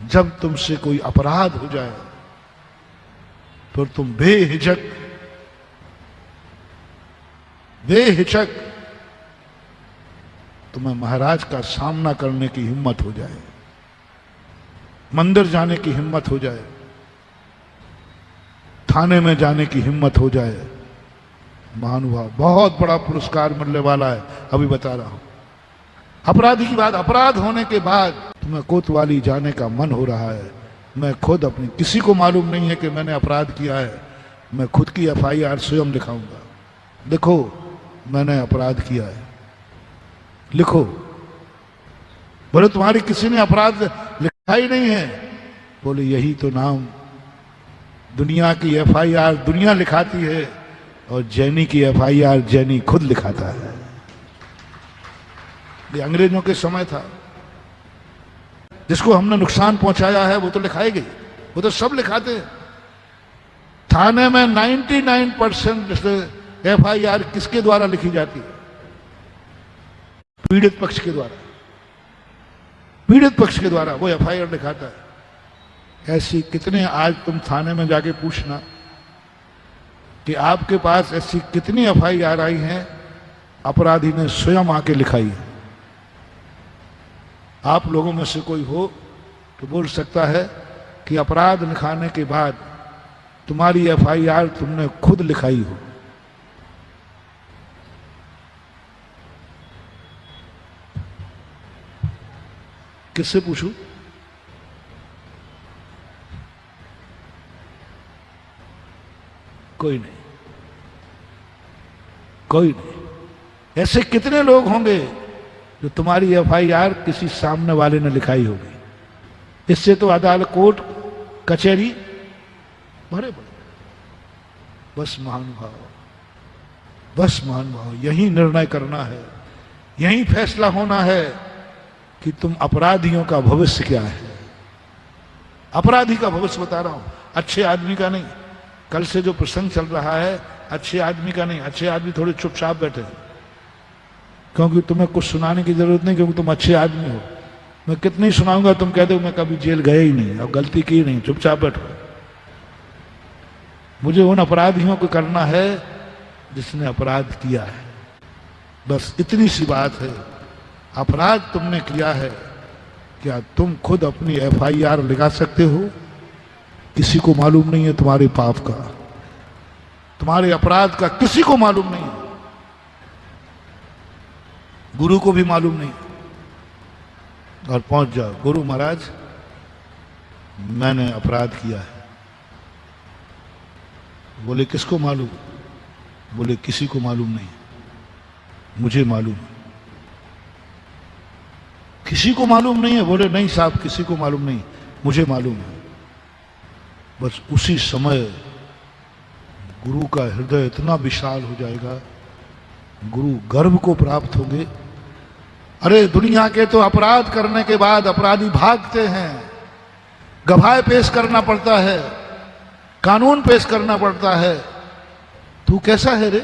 जब तुमसे कोई अपराध हो जाए तो तुम बेहिचक तुम्हें महाराज का सामना करने की हिम्मत हो जाए, मंदिर जाने की हिम्मत हो जाए, थाने में जाने की हिम्मत हो जाए। महानुभाव, बहुत बड़ा पुरस्कार मिलने वाला है, अभी बता रहा हूं। अपराधी की बात, अपराध होने के बाद तुम्हें कोतवाली जाने का मन हो रहा है। मैं खुद अपनी, किसी को मालूम नहीं है कि मैंने अपराध किया है, मैं खुद की FIR स्वयं लिखाऊंगा। देखो मैंने अपराध किया है, लिखो। बोले तुम्हारी किसी ने अपराध लिखा ही नहीं है। बोले यही तो नाम, दुनिया की FIR दुनिया लिखाती है और जैनी की FIR जैनी खुद लिखाता है। ये अंग्रेजों के समय था, जिसको हमने नुकसान पहुंचाया है वो तो लिखाएगी, वो तो सब लिखाते हैं। थाने में 99% FIR किसके द्वारा लिखी जाती है? पीड़ित पक्ष के द्वारा, पीड़ित पक्ष के द्वारा वो FIR लिखाता है। ऐसी कितने, आज तुम थाने में जाके पूछना कि आपके पास ऐसी कितनी FIR आई हैं अपराधी ने स्वयं आके लिखाई है। आप लोगों में से कोई हो तो बोल सकता है कि अपराध लिखाने के बाद तुम्हारी FIR तुमने खुद लिखाई हो। किससे पूछूं? कोई नहीं, कोई नहीं। ऐसे कितने लोग होंगे जो तुम्हारी FIR किसी सामने वाले ने लिखाई होगी। इससे तो अदालत, कोर्ट कचहरी भरे पड़े। बस महानुभाव, बस महानुभाव, यही निर्णय करना है, यही फैसला होना है कि तुम अपराधियों का भविष्य क्या है। अपराधी का भविष्य बता रहा हूं, अच्छे आदमी का नहीं। कल से जो प्रसंग चल रहा है अच्छे आदमी का नहीं। अच्छे आदमी थोड़े चुपचाप बैठे, क्योंकि तुम्हें कुछ सुनाने की जरूरत नहीं, क्योंकि तुम अच्छे आदमी हो। मैं कितनी सुनाऊंगा, तुम कहते हो मैं कभी जेल गए ही नहीं और गलती की नहीं, चुपचाप बैठो। मुझे उन अपराधियों को करना है जिसने अपराध किया है। बस इतनी सी बात है। अपराध तुमने किया है, क्या तुम खुद अपनी FIR लगा सकते हो? किसी को मालूम नहीं है तुम्हारे पाप का, तुम्हारे अपराध का किसी को मालूम नहीं है। गुरु को भी मालूम नहीं। और पहुंच जाओ, गुरु महाराज मैंने अपराध किया है। बोले किसको मालूम? बोले किसी को मालूम नहीं, मुझे मालूम है। किसी को मालूम नहीं है? बोले नहीं साहब, किसी को मालूम नहीं, मुझे मालूम है। बस उसी समय गुरु का हृदय इतना विशाल हो जाएगा, गुरु गर्व को प्राप्त होंगे। अरे दुनिया के तो अपराध करने के बाद अपराधी भागते हैं, गवाह पेश करना पड़ता है, कानून पेश करना पड़ता है। तू कैसा है रे?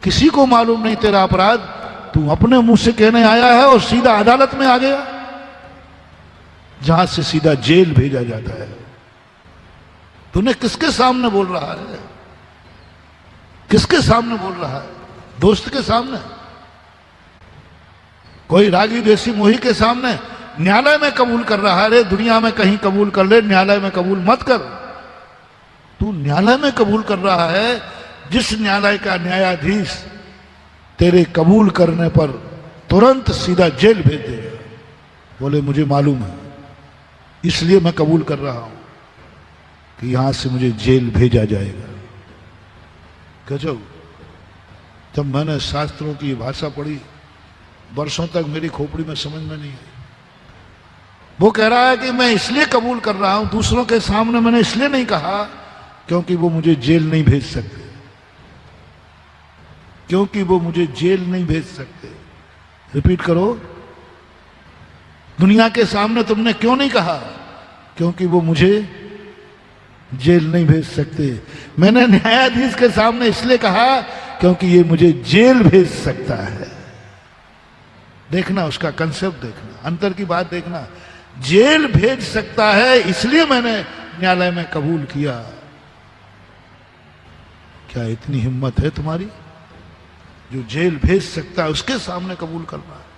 किसी को मालूम नहीं तेरा अपराध, तू अपने मुंह से कहने आया है और सीधा अदालत में आ गया, जहां से सीधा जेल भेजा जाता है। तूने किसके सामने बोल रहा है? किसके सामने बोल रहा है? दोस्त के सामने? कोई रागी देसी मोही के सामने? न्यायालय में कबूल कर रहा है। रे दुनिया में कहीं कबूल कर ले, न्यायालय में कबूल मत कर। तू न्यायालय में कबूल कर रहा है, जिस न्यायालय का न्यायाधीश तेरे कबूल करने पर तुरंत सीधा जेल भेज देगा। बोले मुझे मालूम है, इसलिए मैं कबूल कर रहा हूं कि यहां से मुझे जेल भेजा जाएगा। गजब। जब मैंने शास्त्रों की भाषा पढ़ी, वर्षों तक मेरी खोपड़ी में समझ में नहीं आई। वो कह रहा है कि मैं इसलिए कबूल कर रहा हूं, दूसरों के सामने मैंने इसलिए नहीं कहा क्योंकि वो मुझे जेल नहीं भेज सकते, क्योंकि वो मुझे जेल नहीं भेज सकते। रिपीट करो, दुनिया के सामने तुमने क्यों नहीं कहा? क्योंकि वो मुझे जेल नहीं भेज सकते। मैंने न्यायाधीश के सामने इसलिए कहा क्योंकि ये मुझे जेल भेज सकता है। देखना उसका कंसेप्ट, देखना अंतर की बात, देखना। जेल भेज सकता है, इसलिए मैंने न्यायालय में कबूल किया। क्या इतनी हिम्मत है तुम्हारी? जो जेल भेज सकता है उसके सामने कबूल करना है।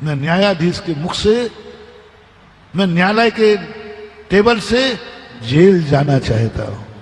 मैं न्यायाधीश के मुख से, मैं न्यायालय के टेबल से जेल जाना चाहता हूं।